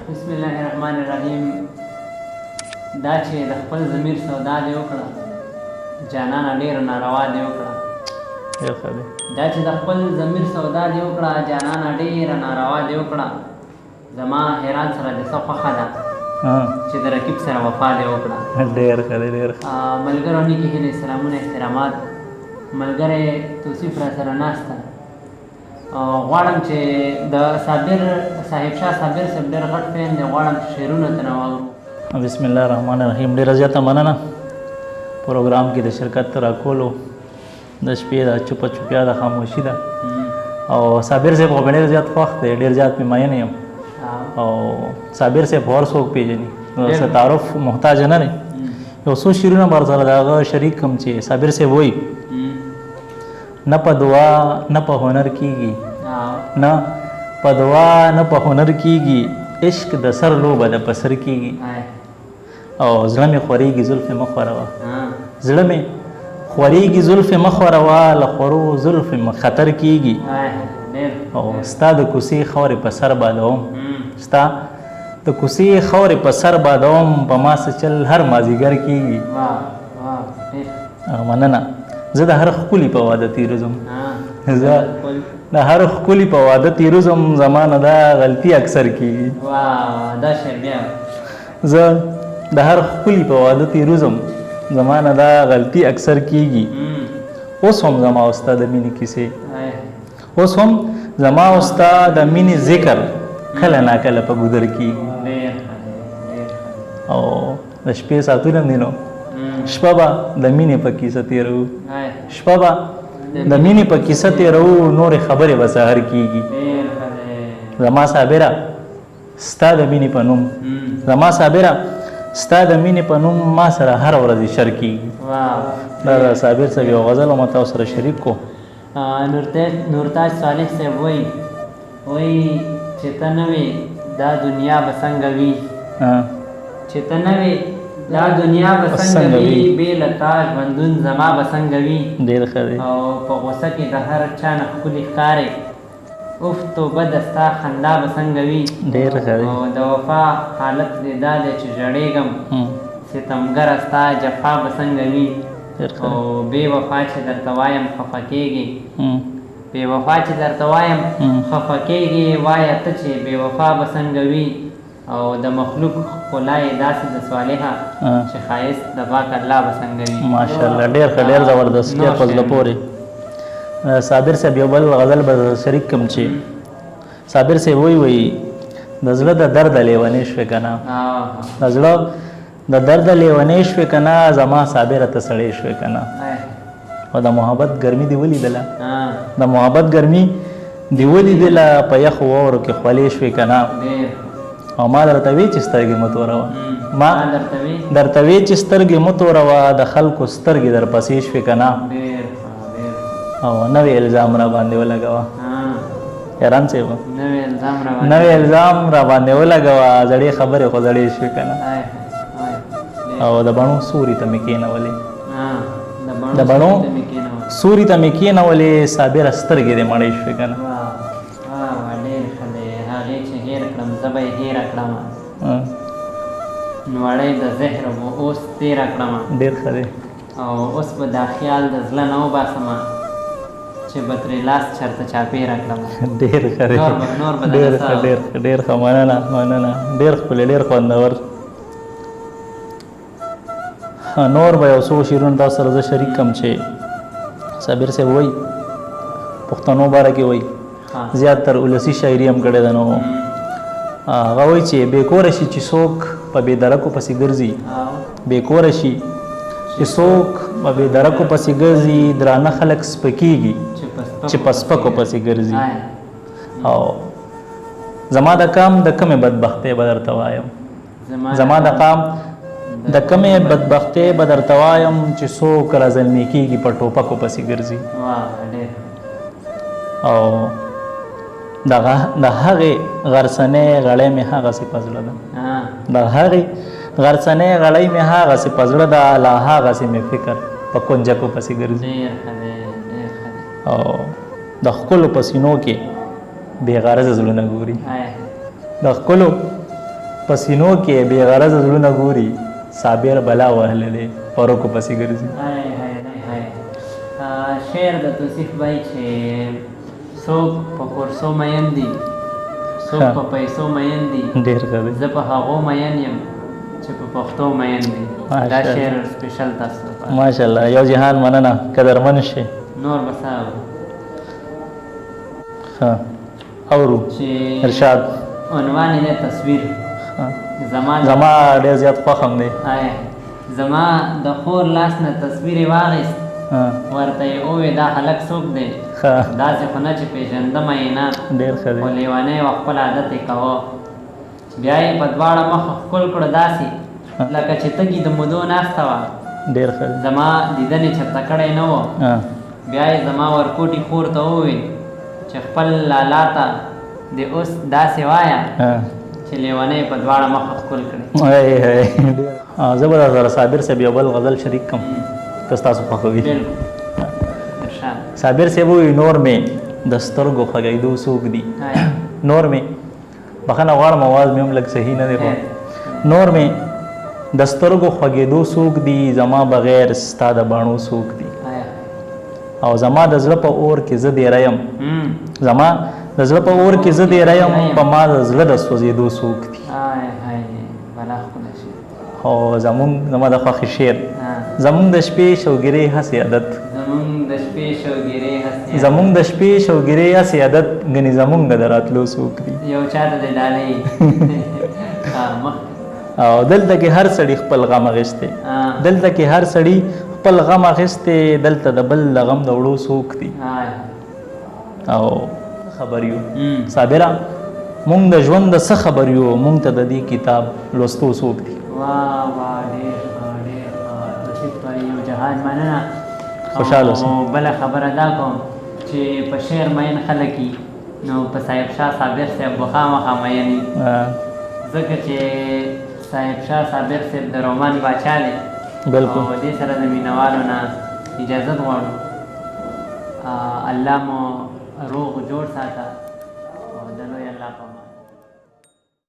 बिस्मिल्लाहिर्रहमानिर्रहीम। دا چې د خپل ضمیر سودا دې وکړه جانانه ډېره ناروا دې وکړه. دا چې د خپل ضمیر سودا دې وکړه جانانه ډېره ناروا دې وکړه. زما حیران سره دې څه خوښه ده چې د رقیب سره وفا دې وکړه. ډېر ښه دی، ډېر ښه. ملګرو نیکې هیلې سلامونه احترامات. ملګری توصیف را سره ناسته غواړم چې د صابر صاحب شاه صابر صاحب ډېر غټ فین دی، غواړم چې شعرونه ترنه واورو. بسم الله الرحمن الرحیم. ډېره زیاته مننه پروګرام کې د شرکت راکولو. د شپې د چوپه چوپیا د خاموشي ده او صابر صاحب خو ډېر زیات خوښ دی، ډېر زیات مې مین یم او صابر صاحب هر څوک پېژني، څه تعارف محتاج نه دی. یو څو شعرونه به سره د هغه شریک کړم چې صابر صاحب وایي نه په دعا نه په هنر کېږي، نه په دعا نه په هنر کېږي، عشق د سر لوبه د په سر کېږي او زړه مې خورېږي زلفې مه خوروه، زړه مې خورېږي زلفې مه خوروه، له خورو زلفې مه خطر کېږي او ستا د کوڅې خاورې په سر بادوم، ستا د کوڅې خاورې په سر بادوم، په ما څه چل هر مازدیګر کېږي. مننه. زه د هر ښکلي په واده تېرېږم، زه د هر ښکلي په واده تېرېږم، زما نه دا غلطي اکثر کېږي. زه د هر ښکلي په واده تېرېږم، زما نه دا غلطي اکثر کېږي. اوس هم زما او ستا د مینې کیسې، اوس هم زما او ستا د مینې ذکر کله ناکله په ګودر کېږي او د شپې ساعتونه دي نو شپه به د مینې په کیسه تېروو، شپه به د مینې په کیسه تېروو، نورې خبرې به سهار کېږي. زما صابره ستا د مینې په نوم، زما صابره ستا د مینې په نوم ما سره هر ورځ شر کېږي. دا د صابر صاحب یو غزل او ما تاسو سره شریک کو. نورتاج صالح صاحب وایي چې ته نه وې دا دنیا به څنګه وي، چې ته نه وې دا دنیا به څنګه وي، بې له تا ژوندون زما به څنګه وي. ډېر ښه دی. او په غوسه کې د هر چا نه ښکلي ښکارې، اوف توبه د ستا خندا به څنګه وي. ډېر ښه دی. او د وفا حالت دې دا دی چې ژړېږم، ستمګره ستا جفا به څنګه وي. او بې وفا چې درته وایم خفه کېږي، بې وفا چې درته وایم خفه کېږي، وایه ته چې بې وفا به څنګه وي. او د مخلوق ښکلا یې داسې د صالحه چې ښایست د پاک الله به څنګه وي. ماشاءالله ډېر ښه، ډېر زبردست، ډېر په زړه پورې. صابر صاحب یو بل غزل به شریک کړم چې صابر صاحب وایي د زړه د درده لیونې شوې که نه، د زړه د درده لیونې شوې که نه، زما صابره ته سړې شوې که نه. او د محبت ګرمي دې ولیدله، د محبت ګرمي دې ولیدله، په یخو واورو کې خولې شوې که نه. او ما درته وی چې سترګې مه توروه، ما درته وی چې سترګې مه توروه، د خلکو سترګې در پسې شوې که نه. او نوې الزام را باندې ولګوه، حیران صاحب نوې الزام را باندې ولګوه، زړې خبرې خو زړې شوې که نه. او د بڼو سوري ته مې کېنولې، د بڼو سوري ته مې کېنولې، صابره سترګې دې مړې شوې که نه. زبه یې هېره کړمه، نوړی د زهر به اوس تېره کړمه. ډېر ښه دی. او اوس به دا خیال د زړه نه وباسمه چې به ترې لاس چېرته چاپېره کړمه. ډېر ښه دی، ډېر ښه، ډېر ښه. مننه، مننه. ډېر ښکلی، ډېر خوندور. نور به یو څو شعرونه تاسو سره زه شریک کړم چې صابر صاحب وایي پښتنو باره کې وایي زیاتر ولسي شاعري هم کړې ده. نو هغه وایي چې بې کوره شي چې څوک په بې درکو پسې ګرځي، بې کوره شي چې څوک په بې درکو پسې ګرځي، درانه خلک سپکېږي چې په سپکو پسې ګرځي. او زما د کام د کمې بدبختۍ به درته وایم، زما د کام د کمې بدبختۍ به درته وایم چې څوک رازلمي کېږي په ټوپکو پسې ګرځي. او د هغې غرڅنۍ غړۍ مې هغسې په زړه ده، د هغې غرڅنۍ غړۍ مې هغسې په زړه ده، لا هغسې مې فکر په کنجکو پسې ګرځي. او د ښکلو په سینو کې بې غرضه زړونه ګوري، د خپلو پسینو کې بې غرضه زړونه ګوري صابر بلا وهلی دی پرکو پسې ګرځي. شعر د توصیف بای چې څوک په کورسو مین دي څوک په پیسو مین دي ډېر ښه دی. زه په هغو مین یم چې په پښتو مین دي. دا شعر سپیشل تاسو لپاره. ماشاءالله یو جهان مننه قدرمن شي. نور بس اورو چې ارشاد عنوان یې تصویر. زما ډېر زیات فخم دی. زما د خور لاس نه تصویر یې واخیست ورته یې ووې دا هلک څوک دی داسې خو نه چې پېژندمه یې نه ډېر ښه دی. خو لیونی و خپل عادت یې کوه بیا یې په دواړه مخه ښکل کړو داسې لکه چې تږي د مودو ناسته وه. ډېر ښه دی. زما دیدن یې چېرته کړی نه و. بیا یې زما ورکوټي خور ته وویل چې خپل لالا ته د اوس داسې وایه چې لیونی په دواړه مخه ښکل کړي. زه به سره صابر صاحب یو بل غزل شریک کړم که ستاسو خوښوي. صابر صاحب وایي نور مې د سترګو خوږېدو څوک دي. نور مې بخښنه غواړم اواز مې هم لږ صحیح نه دی خو نور مې د سترګو خوږېدو څوک دي زما بغیر ستا د باڼو څوک دي او زما د زړه په اور کې زه ډېره یم زما د زړه په اور کې زه ډېره یم په ما د زړه د سوځېدو څوک دي. او زما د خوښې شعر زمونږ د شپې شوګیرې هسې عادت زمونږ د شپې شوګیرې هسې عادت ګنې زمونږ د راتلو څوک دي. یو چاته دی ډالۍ او دلته کې هر سړي خپل غم اخیستی دلته کې هر سړي خپل غم اخیستی دلته د بل د غم د وړو څوک دي. او خبر یو صابره مونږ د ژوند د څه خبر یو مونږ ته د دې کتاب لوستو څوک دي. یو جهان مننه. خوشحاله اوسه. بله خبره دا کوم چې په شعر مین خلک نو په صاحب شاه صابر صاحب به خامخا مین وي ځکه چې صاحب شاه صابر صاحب د رومان باچا دی. بلکل. او دې سره د مینوالو نه اجازت غواړو الله مو روغ جوړ ساته او د لوی الله په امان.